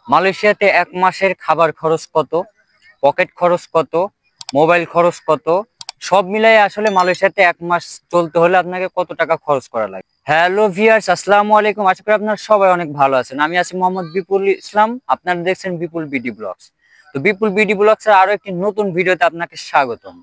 মালয়েশিয়াতে এক মাসের খাবার খরচ কত, পকেট খরচ কত, মোবাইল খরচ কত, সব মিলাই আসলে মালয়েশিয়াতে এক মাস চলতে হলে আপনাকে কত টাকা খরচ করা লাগে। হ্যালো ভিউয়ার্স, আসসালামু আলাইকুম। আশা করি আপনারা সবাই অনেক ভালো আছেন। আমি আছি মোহাম্মদ বিপুল ইসলাম, আপনারা দেখছেন বিপুল বিডি ব্লগস। তো বিপুল বিডি ব্লগস এর আরো একটি নতুন ভিডিওতে আপনাকে স্বাগতম।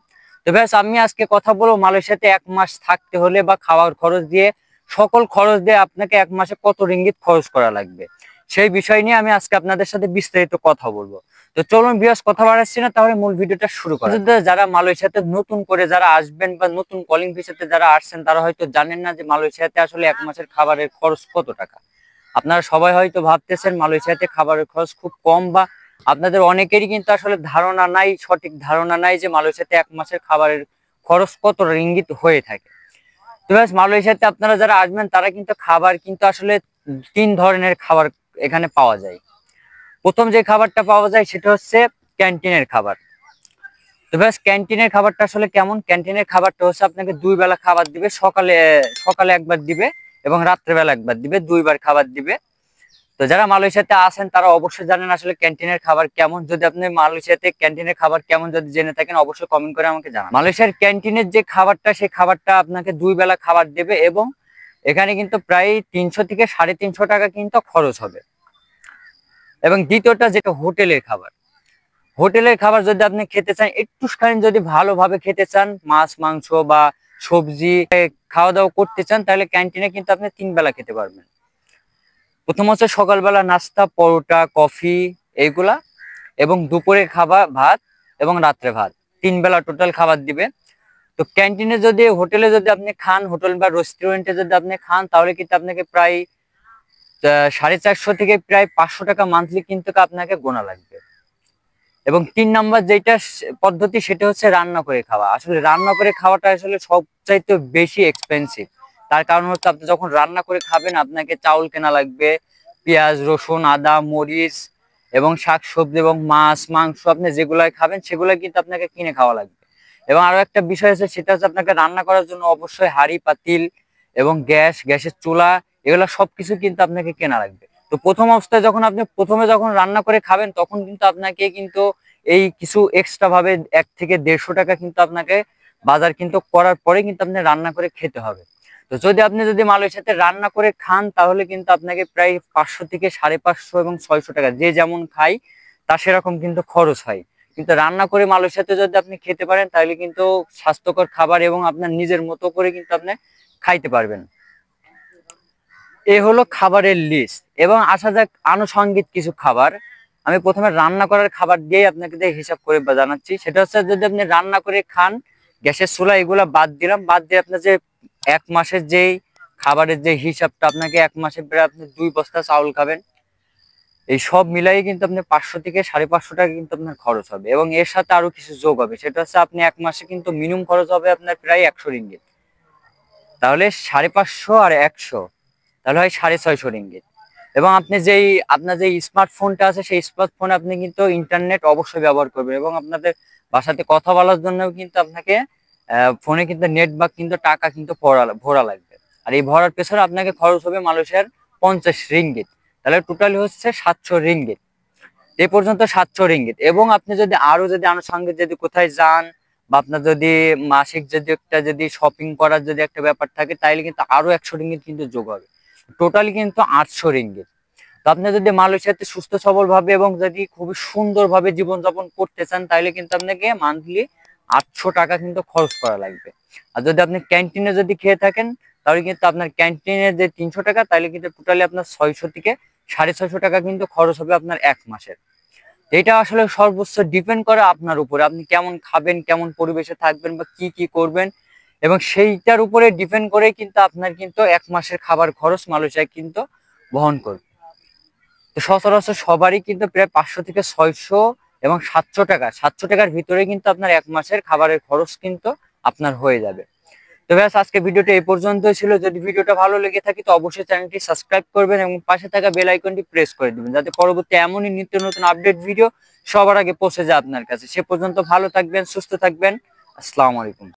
তো ব্যাস, আমি আজকে কথা বলবো মালয়েশিয়াতে এক মাস থাকতে হলে বা খাওয়ার খরচ দিয়ে, সকল খরচ দিয়ে আপনাকে এক মাসে কত রিঙ্গিত খরচ করা লাগবে, সেই বিষয় নিয়ে আমি আজকে আপনাদের সাথে বিস্তারিত কথা বলবো। তো চলুন ভিউয়ার্স, কথা বাড়াচ্ছি না, তাহলে মূল ভিডিওটা শুরু করা যাক। যারা মালয়েশিয়াতে নতুন করে যারা আসবেন বা নতুন কলিং ভিসাতে যারা আসছেন, তারা হয়তো জানেন না যে মালয়েশিয়াতে আসলে এক মাসের খাবারের খরচ কত টাকা। আপনারা সবাই হয়তো ভাবতেছেন মালয়েশিয়াতে খাবারের খরচ খুব কম, বা আপনাদের অনেকেরই কিন্তু আসলে ধারণা নাই, সঠিক ধারণা নাই যে মালয়েশিয়াতে এক মাসের খাবারের খরচ কত রিঙ্গিত হয়ে থাকে। তো ব্যাস, মালয়েশিয়াতে আপনারা যারা আসবেন তারা কিন্তু খাবার কিন্তু আসলে 3 ধরনের খাবার এখানে পাওয়া যায়। প্রথম যে খাবারটা পাওয়া যায় সেটা হচ্ছে ক্যান্টিনের খাবার। তো ব্যাস, ক্যান্টিনের খাবারটা আসলে কেমন? ক্যান্টিনের খাবারটা হচ্ছে আপনাকে 2 বেলা খাবার দিবে। সকালে সকালে একবার দিবে এবং রাত্রেবেলা একবার দিবে, 2বার খাবার দিবে। তো যারা মালয়েশিয়াতে আছেন তারা অবশ্যই জানেন আসলে ক্যান্টিনের খাবার কেমন। যদি আপনি মালয়েশিয়াতে ক্যান্টিনের খাবার কেমন যদি জেনে থাকেন, অবশ্যই কমেন্ট করে আমাকে জানান। মালয়েশিয়ার ক্যান্টিনের যে খাবারটা, সেই খাবারটা আপনাকে 2 বেলা খাবার দেবে এবং এখানে কিন্তু প্রায় 300 থেকে 350 টাকা কিন্তু খরচ হবে। এবং দ্বিতীয়টা যেটা হোটেলের খাবার। হোটেলের খাবার যদি আপনি খেতে চান, একটুখানি যদি ভালোভাবে খেতে চান, মাছ মাংস বা সবজি খাওয়া দাওয়া করতে চান, তাহলে ক্যান্টিনে কিন্তু আপনি 3 বেলা খেতে পারবেন। প্রথম হচ্ছে সকালবেলা নাস্তা, পরোটা, কফি এইগুলা, এবং দুপুরে খাবার ভাত, এবং রাত্রে ভাত। 3 বেলা টোটাল খাবার দিবে। তো ক্যান্টিনে যদি, হোটেলে যদি আপনি খান, হোটেল বা রেস্টুরেন্টে যদি আপনি খান, তাহলে কিন্তু আপনাকে প্রায় 450 থেকে প্রায় 500 টাকা মান্থলি কিন্তু আপনাকে গোনা লাগবে। এবং 3 নাম্বার যেটা পদ্ধতি, সেটা হচ্ছে রান্না করে খাওয়া। আসলে রান্না করে খাওয়াটা আসলে সবচাইতে বেশি এক্সপেন্সিভ। তার কারণ হচ্ছে আপনি যখন রান্না করে খাবেন, আপনাকে চাউল কেনা লাগবে, পেঁয়াজ, রসুন, আদা, মরিচ এবং শাকসবজি এবং মাছ মাংস আপনি যেগুলাই খাবেন সেগুলাই কিন্তু আপনাকে কিনে খাওয়া লাগবে। এবং আরো একটা বিষয় আছে, সেটা হচ্ছে আপনাকে রান্না করার জন্য অবশ্যই হাঁড়ি পাতিল এবং গ্যাসের চুলা, এগুলো সবকিছু কিন্তু আপনাকে কেনা লাগবে। তো প্রথম অবস্থায় যখন আপনি প্রথমে যখন রান্না করে খাবেন, তখন কিন্তু আপনাকে কিন্তু এই কিছু এক্সট্রা ভাবে 1 থেকে 150 টাকা কিন্তু আপনাকে বাজার কিন্তু করার পরে কিন্তু আপনি রান্না করে খেতে হবে। তো যদি মালয়েশিয়াতে রান্না করে খান, তাহলে কিন্তু আপনাকে প্রায় 500 থেকে 550 এবং 600 টাকা, যে যেমন খাই তা সেরকম কিন্তু খরচ হয়। কিন্তু রান্না করে মালয়েশিয়াতে যদি আপনি খেতে পারেন, তাহলে কিন্তু স্বাস্থ্যকর খাবার এবং আপনার নিজের মতো করে কিন্তু আপনি খাইতে পারবেন। এ হলো খাবারের লিস্ট। এবং আসা যাক আনুষঙ্গিক কিছু খাবার। আমি প্রথমে রান্না করার খাবার দিয়েই আপনাকে হিসাব করে জানাচ্ছি। সেটা হচ্ছে, যদি আপনি রান্না করে খান, গ্যাসের চুলা এগুলো বাদ দিলাম, বাদ দিয়ে আপনার যে এক মাসের যেই খাবারের যে হিসাবটা, আপনাকে এক মাসে প্রায় আপনি 2 বস্তা চাউল খাবেন। এই সব মিলাই কিন্তু আপনি 500 থেকে 550 টাকা কিন্তু আপনার খরচ হবে। এবং এর সাথে আরো কিছু যোগ হবে, সেটা হচ্ছে আপনি এক মাসে কিন্তু মিনিমাম খরচ হবে আপনার প্রায় 100 রিঙ্গিত। তাহলে 550 আর 100, তাহলে হয় 650 রিঙ্গিত। এবং আপনি আপনার যে স্মার্টফোনটা আছে, সেই স্মার্টফোনে আপনি কিন্তু ইন্টারনেট অবশ্যই ব্যবহার করবেন। এবং আপনাদের বাসাতে কথা বলার জন্য কিন্তু আপনাকে ফোনে কিন্তু নেট বা কিন্তু টাকা কিন্তু ভরা লাগবে। আর এই ভরার পেছনে আপনাকে খরচ হবে মালয়েশিয়ার 50 রিঙ্গিত। তাহলে টোটালি হচ্ছে 700 রিঙ্গিত। এই পর্যন্ত 700 রিঙ্গিত। এবং আপনি যদি আরো আনুষঙ্গিক যদি কোথায় যান, বা আপনার যদি মাসিক যদি শপিং করার যদি একটা ব্যাপার থাকে, তাইলে কিন্তু আরো 100 রিঙ্গিত কিন্তু যোগ হবে। টোটালি কিন্তু 800 রিঙ্গিত। তো আপনি যদি মালয়েশিয়াতে সুস্থ সবল ভাবে এবং যদি খুবই সুন্দর ভাবে জীবনযাপন করতে চান, তাহলে কিন্তু আপনাকে মান্থলি 800 টাকা কিন্তু খরচ করা লাগবে। আর যদি আপনি ক্যান্টিনে যদি খেয়ে থাকেন, তাহলে কিন্তু আপনার ক্যান্টিনের যে 300 টাকা, তাহলে কিন্তু টোটালি আপনার 600 থেকে 650 টাকা কিন্তু খরচ হবে আপনার এক মাসের। এটা আসলে সর্বোচ্চ ডিপেন্ড করে আপনার উপরে, আপনি কেমন খাবেন, কেমন পরিবেশে থাকবেন, বা কি কি করবেন, এবং সেইটার উপরে ডিপেন্ড করে কিন্তু আপনার কিন্তু এক মাসের খাবার খরচ মালয়েশিয়া কিন্তু বহন করবে। তো সচরাচর সবারই কিন্তু প্রায় 500 থেকে 600 এবং 700 টাকা, 700 টাকার ভিতরে কিন্তু আপনার এক মাসের খাবারের খরচ কিন্তু আপনার হয়ে যাবে। তো ব্যাস, আজকে ভিডিওটা এই পর্যন্তই ছিল। যদি ভিডিওটা ভালো লেগে থাকে, তো অবশ্যই চ্যানেলটি সাবস্ক্রাইব করবেন এবং পাশে থাকা বেল আইকনটি প্রেস করে দিবেন, যাতে পরবর্তী এমনই নিত্য নতুন আপডেট ভিডিও সবার আগে পৌঁছে যায় আপনার কাছে। সে পর্যন্ত ভালো থাকবেন, সুস্থ থাকবেন। আসসালামু আলাইকুম।